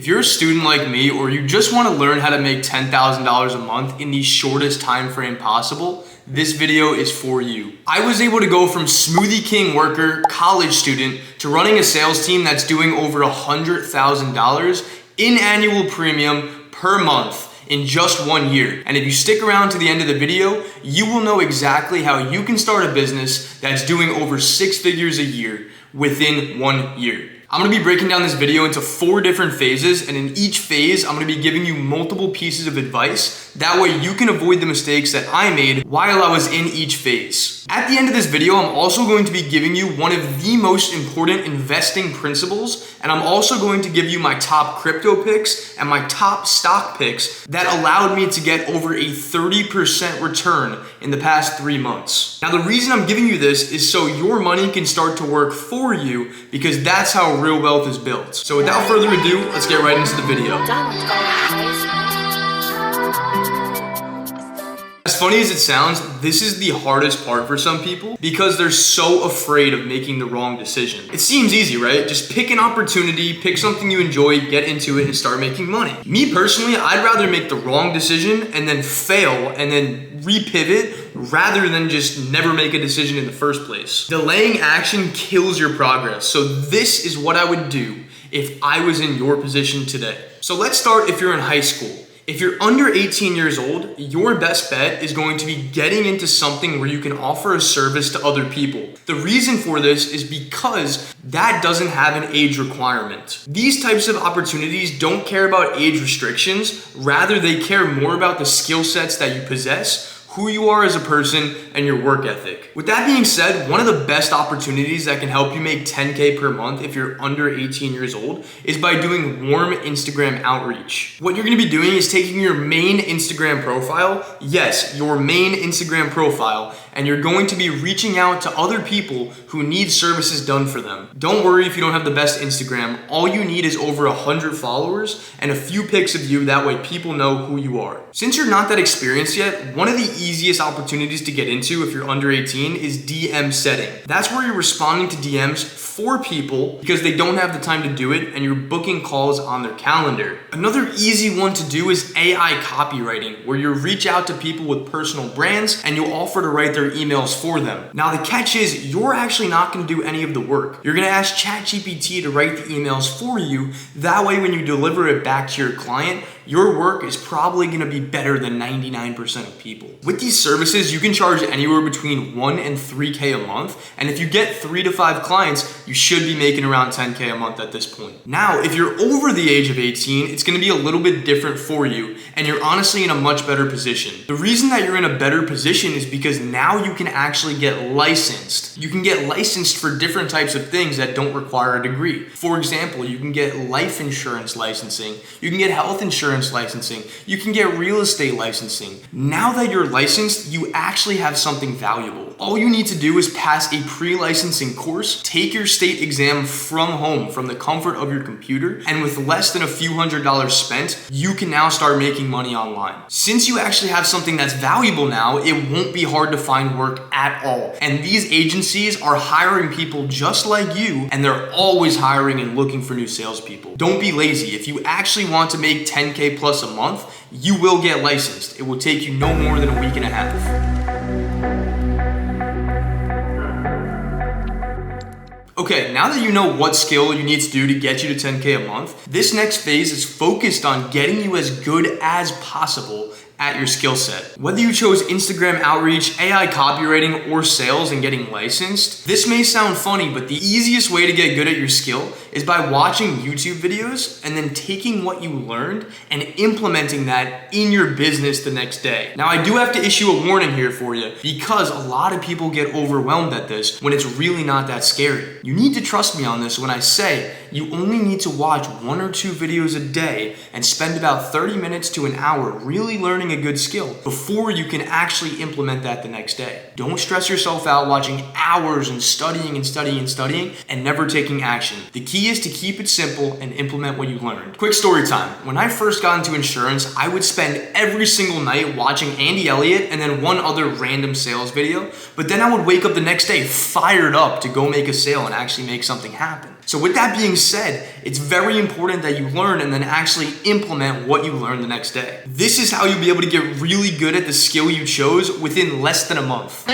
If you're a student like me, or you just want to learn how to make $10,000 a month in the shortest time frame possible, this video is for you. I was able to go from Smoothie King worker, college student, to running a sales team that's doing over $100,000 in annual premium per month in just 1 year. And if you stick around to the end of the video, you will know exactly how you can start a business that's doing over 6 figures a year within 1 year. I'm gonna be breaking down this video into 4 different phases, and in each phase, I'm gonna be giving you multiple pieces of advice. That way you can avoid the mistakes that I made while I was in each phase. At the end of this video, I'm also going to be giving you one of the most important investing principles, and I'm also going to give you my top crypto picks and my top stock picks that allowed me to get over a 30% return in the past 3 months. Now, the reason I'm giving you this is so your money can start to work for you, because that's how real wealth is built. So without further ado, let's get right into the video. As funny as it sounds, this is the hardest part for some people because they're so afraid of making the wrong decision. It seems easy, right? Just pick an opportunity, pick something you enjoy, get into it, and start making money. Me personally, I'd rather make the wrong decision and then fail and then repivot rather than just never make a decision in the first place. Delaying action kills your progress. So this is what I would do if I was in your position today. So let's start if you're in high school. If you're under 18 years old, your best bet is going to be getting into something where you can offer a service to other people. The reason for this is because that doesn't have an age requirement. These types of opportunities don't care about age restrictions, rather they care more about the skill sets that you possess, who you are as a person, and your work ethic. With that being said, one of the best opportunities that can help you make 10K per month if you're under 18 years old is by doing warm Instagram outreach. What you're gonna be doing is taking your main Instagram profile, yes, your main Instagram profile, and you're going to be reaching out to other people who need services done for them. Don't worry if you don't have the best Instagram. All you need is over 100 followers and a few pics of you, that way people know who you are. Since you're not that experienced yet, one of the easiest opportunities to get into if you're under 18 is DM setting. That's where you're responding to DMs for people because they don't have the time to do it, and you're booking calls on their calendar. Another easy one to do is AI copywriting, where you reach out to people with personal brands and you'll offer to write their emails for them. Now the catch is you're actually not going to do any of the work. You're going to ask ChatGPT to write the emails for you. That way when you deliver it back to your client, your work is probably going to be better than 99% of people. With these services, you can charge anywhere between 1 and 3K a month. And if you get 3 to 5 clients, you should be making around 10K a month at this point. Now, if you're over the age of 18, it's going to be a little bit different for you, and you're honestly in a much better position. The reason that you're in a better position is because now you can actually get licensed. You can get licensed for different types of things that don't require a degree. For example, you can get life insurance licensing, you can get health insurance licensing, you can get real estate licensing. Now that you're licensed, you actually have something valuable. All you need to do is pass a pre-licensing course, take your state exam from home, from the comfort of your computer, and with less than a few $100s spent, you can now start making money online. Since you actually have something that's valuable now, it won't be hard to find work at all. And these agencies are hiring people just like you, and they're always hiring and looking for new salespeople. Don't be lazy. If you actually want to make 10K plus a month, you will get licensed. It will take you no more than a week and a half. Okay, now that you know what skill you need to do to get you to 10K a month, this next phase is focused on getting you as good as possible at your skill set. Whether you chose Instagram outreach, AI copywriting, or sales and getting licensed, this may sound funny, but the easiest way to get good at your skill is by watching YouTube videos and then taking what you learned and implementing that in your business the next day. Now, I do have to issue a warning here for you because a lot of people get overwhelmed at this when it's really not that scary. You need to trust me on this when I say you only need to watch 1 or 2 videos a day and spend about 30 minutes to an hour really learning a good skill before you can actually implement that the next day. Don't stress yourself out watching hours and studying and never taking action. The key is to keep it simple and implement what you learned. Quick story time. When I first got into insurance, I would spend every single night watching Andy Elliott and then one other random sales video, but then I would wake up the next day fired up to go make a sale and actually make something happen. So with that being said, it's very important that you learn and then actually implement what you learn the next day. This is how you'll be able to get really good at the skill you chose within less than a month.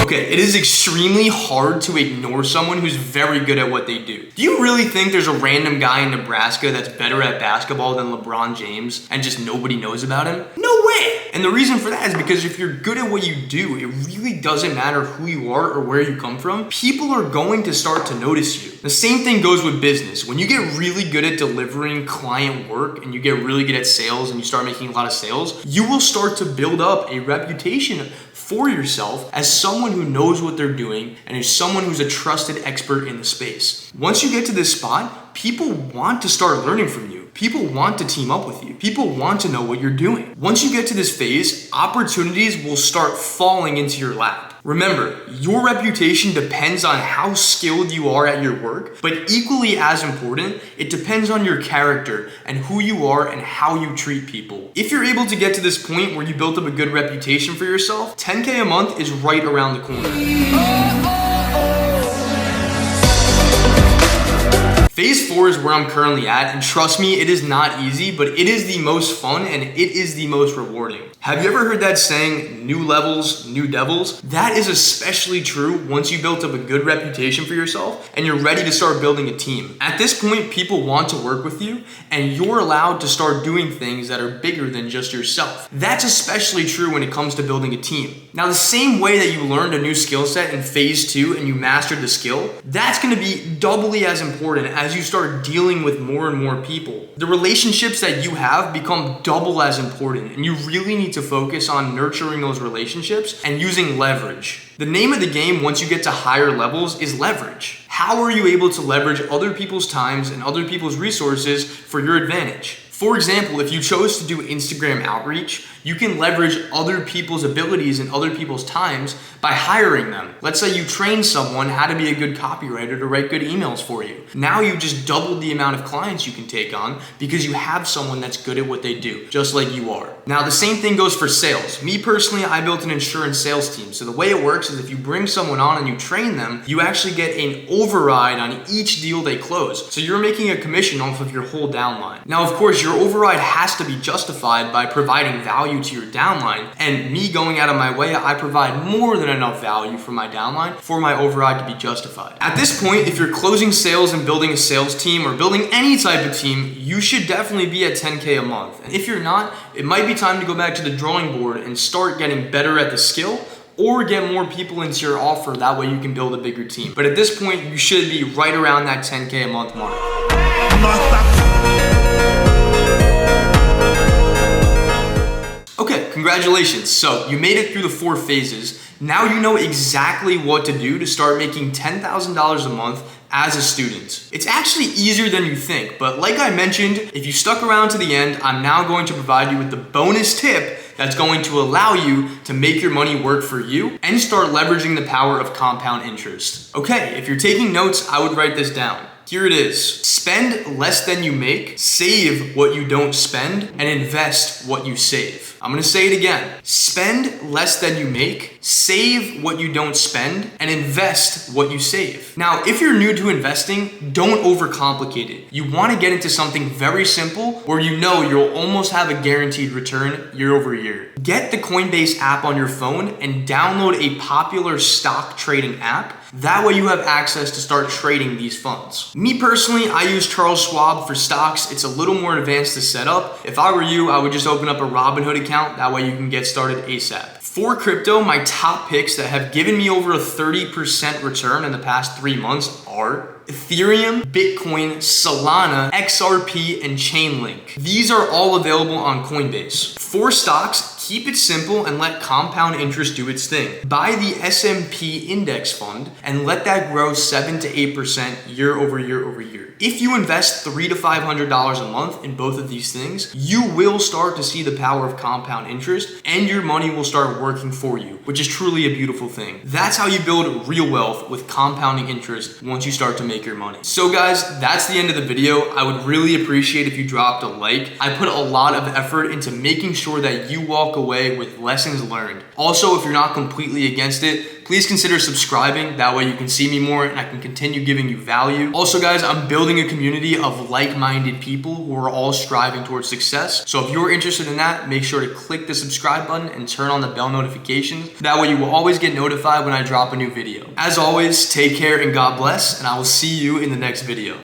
Okay, it is extremely hard to ignore someone who's very good at what they do. Do you really think there's a random guy in Nebraska that's better at basketball than LeBron James and just nobody knows about him? No way! And the reason for that is because if you're good at what you do, it really doesn't matter who you are or where you come from. People are going to start to notice you. The same thing goes with business. When you get really good at delivering client work and you get really good at sales and you start making a lot of sales, you will start to build up a reputation for yourself as someone who knows what they're doing and is someone who's a trusted expert in the space. Once you get to this spot, people want to start learning from you. People want to team up with you. People want to know what you're doing. Once you get to this phase, opportunities will start falling into your lap. Remember, your reputation depends on how skilled you are at your work, but equally as important, it depends on your character and who you are and how you treat people. If you're able to get to this point where you built up a good reputation for yourself, 10K a month is right around the corner. Phase 4 is where I'm currently at, and trust me, it is not easy, but it is the most fun and it is the most rewarding. Have you ever heard that saying, new levels, new devils? That is especially true once you built up a good reputation for yourself and you're ready to start building a team. At this point, people want to work with you and you're allowed to start doing things that are bigger than just yourself. That's especially true when it comes to building a team. Now, the same way that you learned a new skill set in phase 2 and you mastered the skill, that's gonna be doubly as important as you start dealing with more and more people. The relationships that you have become double as important, and you really need to focus on nurturing those relationships and using leverage. The name of the game once you get to higher levels is leverage. How are you able to leverage other people's times and other people's resources for your advantage? For example, if you chose to do Instagram outreach, you can leverage other people's abilities and other people's times by hiring them. Let's say you train someone how to be a good copywriter to write good emails for you. Now you just doubled the amount of clients you can take on because you have someone that's good at what they do, just like you are. Now the same thing goes for sales. Me personally, I built an insurance sales team. So the way it works is if you bring someone on and you train them, you actually get an override on each deal they close. So you're making a commission off of your whole downline. Now, of course, your override has to be justified by providing value to your downline, and me going out of my way, I provide more than enough value for my downline for my override to be justified. At this point, if you're closing sales and building a sales team or building any type of team, you should definitely be at 10K a month. And if you're not, it might be time to go back to the drawing board and start getting better at the skill or get more people into your offer. That way you can build a bigger team. But at this point, you should be right around that 10K a month mark. Okay, congratulations. So you made it through the 4 phases. Now you know exactly what to do to start making $10,000 a month as a student. It's actually easier than you think, but like I mentioned, if you stuck around to the end, I'm now going to provide you with the bonus tip that's going to allow you to make your money work for you and start leveraging the power of compound interest. Okay, if you're taking notes, I would write this down. Here it is. Spend less than you make, save what you don't spend, and invest what you save. I'm gonna say it again. Spend less than you make, save what you don't spend, and invest what you save. Now, if you're new to investing, don't overcomplicate it. You wanna get into something very simple where you know you'll almost have a guaranteed return year over year. Get the Coinbase app on your phone and download a popular stock trading app. That way you have access to start trading these funds. Me personally, I use Charles Schwab for stocks. It's a little more advanced to set up. If I were you, I would just open up a Robinhood account. That way you can get started ASAP. For crypto, my top picks that have given me over a 30% return in the past 3 months are Ethereum, Bitcoin, Solana, XRP, and Chainlink. These are all available on Coinbase. For stocks, keep it simple and let compound interest do its thing. Buy the S&P index fund and let that grow 7 to 8% year over year over year. If you invest $300 to $500 a month in both of these things, you will start to see the power of compound interest and your money will start working for you, which is truly a beautiful thing. That's how you build real wealth with compounding interest once you start to make your money. So guys, that's the end of the video. I would really appreciate if you dropped a like. I put a lot of effort into making sure that you walk away with lessons learned. Also, if you're not completely against it, please consider subscribing. That way you can see me more and I can continue giving you value. Also guys, I'm building a community of like-minded people who are all striving towards success. So if you're interested in that, make sure to click the subscribe button and turn on the bell notifications. That way you will always get notified when I drop a new video. As always, take care and God bless, and I will see you in the next video.